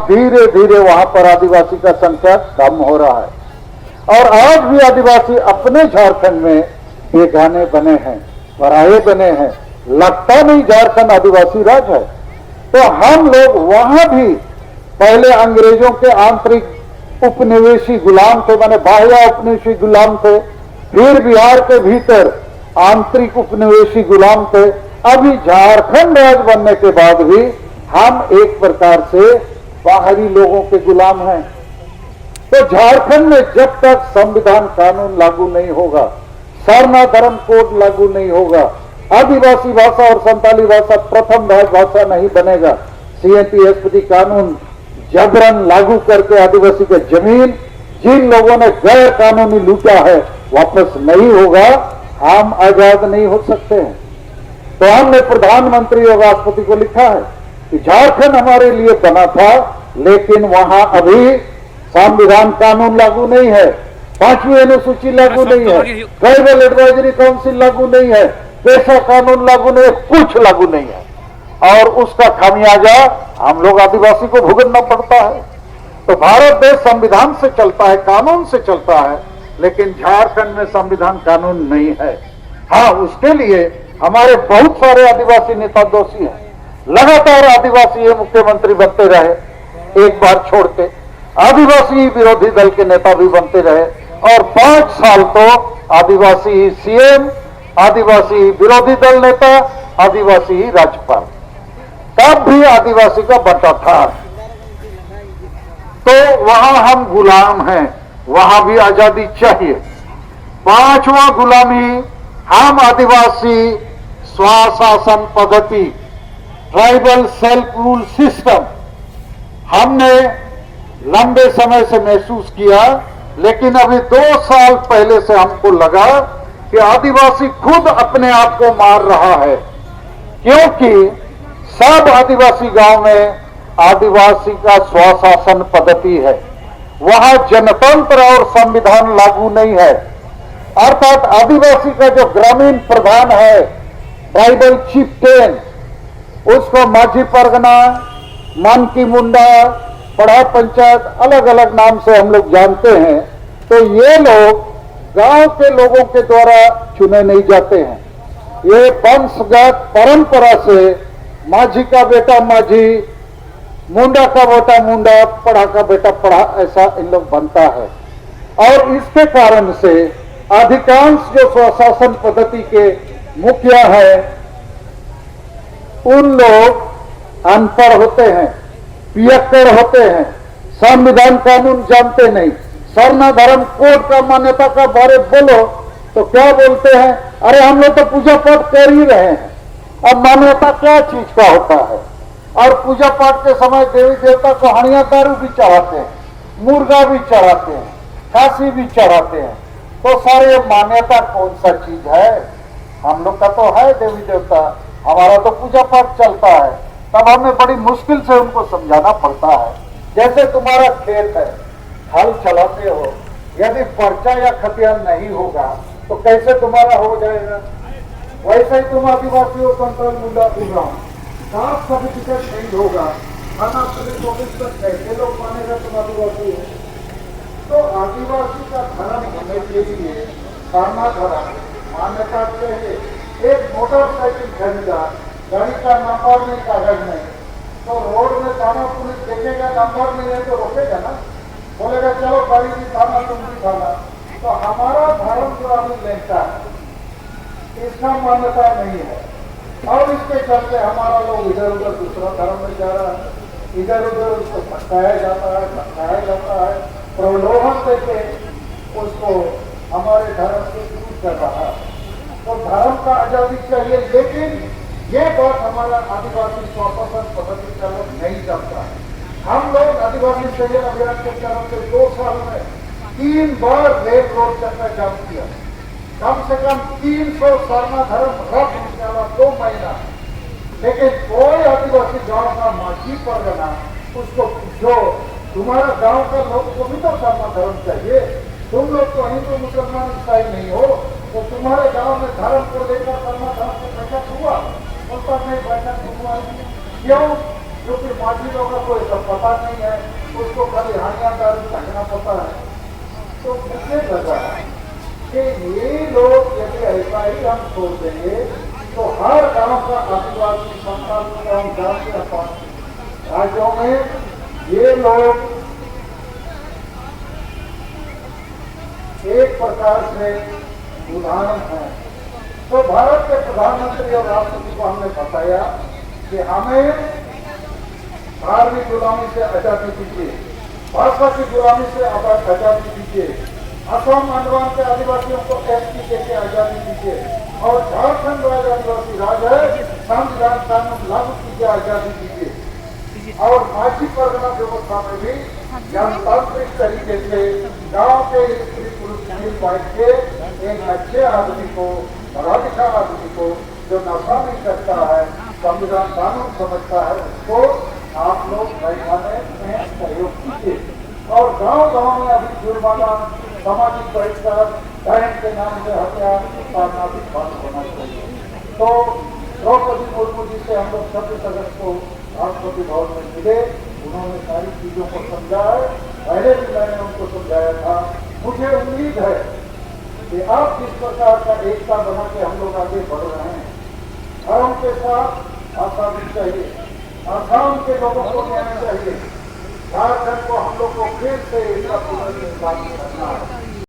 धीरे धीरे वहां पर आदिवासी का संख्या कम हो रहा है और आज भी आदिवासी अपने झारखंड में बेगाने बने हैं, पराये बने हैं। लगता नहीं झारखंड आदिवासी राज्य है। तो हम लोग वहां भी पहले अंग्रेजों के आंतरिक उपनिवेशी गुलाम थे, माने बाह्य उपनिवेशी गुलाम थे, फिर बिहार के भीतर आंतरिक उपनिवेशी गुलाम थे। अभी झारखंड राज्य बनने के बाद भी हम एक प्रकार से बाहरी लोगों के गुलाम हैं। तो झारखंड में जब तक संविधान कानून लागू नहीं होगा, सरना धर्म कोड लागू नहीं होगा, आदिवासी भाषा और संताली भाषा प्रथम राजभाषा नहीं बनेगा, CNTSPT कानून जबरन लागू करके आदिवासी की जमीन जिन लोगों ने गैर कानूनी लूटा है वापस नहीं होगा, हम आजाद नहीं हो सकते हैं। तो हमने प्रधानमंत्री और राष्ट्रपति को लिखा है कि झारखंड हमारे लिए बना था, लेकिन वहां अभी संविधान कानून लागू नहीं है, 5वीं अनुसूची लागू नहीं है, ट्राइबल एडवाइजरी काउंसिल लागू नहीं है, पेशा कानून लागू नहीं है, कुछ लागू नहीं है। और उसका खामियाजा हम लोग आदिवासी को भुगतना पड़ता है। तो भारत देश संविधान से चलता है, कानून से चलता है, लेकिन झारखंड में संविधान कानून नहीं है। हाँ, उसके लिए हमारे बहुत सारे आदिवासी नेता दोषी हैं। लगातार आदिवासी ये मुख्यमंत्री बनते रहे, एक बार छोड़ के आदिवासी विरोधी दल के नेता भी बनते रहे और 5 साल तो आदिवासी CM, आदिवासी विरोधी दल नेता, आदिवासी राज्यपाल, तब भी आदिवासी का बंटा था। तो वहां हम गुलाम हैं, वहां भी आजादी चाहिए। 5वां गुलामी, हम आदिवासी स्वशासन पद्धति, ट्राइबल सेल्फ रूल सिस्टम हमने लंबे समय से महसूस किया, लेकिन अभी 2 साल पहले से हमको लगा कि आदिवासी खुद अपने आप को मार रहा है, क्योंकि सब आदिवासी गांव में आदिवासी का स्वशासन पद्धति है, वहां जनतंत्र और संविधान लागू नहीं है। अर्थात आदिवासी का जो ग्रामीण प्रधान है, ट्राइबल चिफ्टेन, उसको माझी परगना, मानकी मुंडा, पढ़ा पंचायत, अलग अलग नाम से हम लोग जानते हैं। तो ये लोग गांव के लोगों के द्वारा चुने नहीं जाते हैं। ये वंशगत परंपरा से माझी का बेटा माझी, मुंडा का बेटा मुंडा, पढ़ा का बेटा पढ़ा, ऐसा इन लोग बनता है। और इसके कारण से अधिकांश जो स्वशासन पद्धति के मुखिया है, उन लोग अनपढ़ होते हैं, पियक्कड़ होते हैं, संविधान कानून जानते नहीं। सरना धर्म कोड का मान्यता का बारे बोलो तो क्या बोलते हैं, अरे हम लोग तो पूजा पाठ कर ही रहे हैं, अब मान्यता क्या चीज का होता है। और पूजा पाठ के समय देवी देवता को हणिया दारू भी चढ़ाते हैं, मुर्गा भी चढ़ाते हैं, खांसी भी चढ़ाते हैं। तो सारे मान्यता कौन सा चीज है? हम लोग का तो है देवी देवता, हमारा तो पूजा पाठ चलता है। तब हमें बड़ी मुश्किल से उनको समझाना पड़ता है। जैसे तुम्हारा खेत है, हल चलाते हो, यदि पर्चा या खतियान नहीं होगा तो कैसे तुम्हारा हो जाएगा? वैसे ही तुम आदिवासियों कंट्रोल मुंडा उगाओ, कास्ट सर्टिफिकेट नहीं होगा, खाना कैसे लोग मानेगा तुम आदिवासी हो? तो आदिवासी का धर्म होने के लिए सारना धर्म मान्यता चाहिए। एक मोटरसाइकिल खरीदा, गाड़ी का नंबर नहीं, कागज नहीं, तो रोड में थाना पुलिस देखेगा, नंबर नहीं है तो रोकेगा ना, बोलेगा चलो गाड़ी भी थाना तुम भी थाना। तो हमारा धर्म जो अभी लेता है, इसका मान्यता नहीं है और इसके चलते हमारा लोग इधर उधर दूसरा धर्म में जा रहा है, इधर उधर उसको भटकाया जाता है, प्रलोभन देके उसको हमारे धर्म से दूर कर रहा है। तो धर्म का आजादी चाहिए, लेकिन ये बात हमारा आदिवासी स्वशासन पद्धति का लोग नहीं जानता है। हम लोग आदिवासी सृजन अभियान के तरफ से 2 साल में 3 बार रेल रोड चक्का जाम किया, कम से कम 300 सरना धर्म रद्द निकाला 2 महीना। लेकिन कोई आदिवासी गांव का माझी परगना उसको पूछो, तुम्हारा गांव का लोग को भी तो सरना धर्म चाहिए, तुम लोग तो हिंदू मुसलमान ईसाई नहीं हो, तो तुम्हारे गांव में धर्म को लेकर सरना धर्म को बैठक हुआ? बोलता नहीं बैठक हुआ। क्यों? क्योंकि माझी लोगों को सब पता नहीं है, उसको खाली हानियादार कहना पता है। तो मुझे लगा कि ये लोग यदि ऐसा ही हम छोड़ देंगे तो हर गांव का आदिवासी संतान एवं जातीय राज्यों में ये लोग एक प्रकार से उदाहरण है। तो भारत के प्रधानमंत्री और राष्ट्रपति को हमने बताया कि हमें धार्मिक गुलामी से आजादी दीजिए, भाषा की गुलामी से आजादी दीजिए, असम अंडमान के आदिवासियों को एसटी के आजादी दीजिए, और झारखंड राज्य आदिवासी राज है, संविधान कानून लागू कीजिए, आजादी दीजिए। और माझी परगना व्यवस्था में भी जनतांत्रिक तरीके से गांव के स्त्री पुरुष मिल बैठ के एक अच्छे आदमी को, पढ़ा आदमी को जो नशा नहीं करता है, संविधान कानून समझता है, उसको आप लोग बैठाने में सहयोग कीजिए। और गांव-गांव में अभी जुर्माना, सामाजिक बहिष्कार, बहन के नाम से हत्या करना भी बंद होना चाहिए। तो द्रौपदी मुर्मू जी से हम लोग 26 अगस्त को राष्ट्रपति भवन में मिले, उन्होंने सारी चीजों को समझा है, पहले भी मैंने उनको समझाया था। मुझे उम्मीद है कि आप जिस प्रकार का एकता बना के हम लोग आगे बढ़ रहे हैं, धर्म के साथ आशा भी चाहिए, आसाम के लोगों को न्याय चाहिए, झारखंड को हम लोग को फिर से एकता पुनर्निर्माण करना है।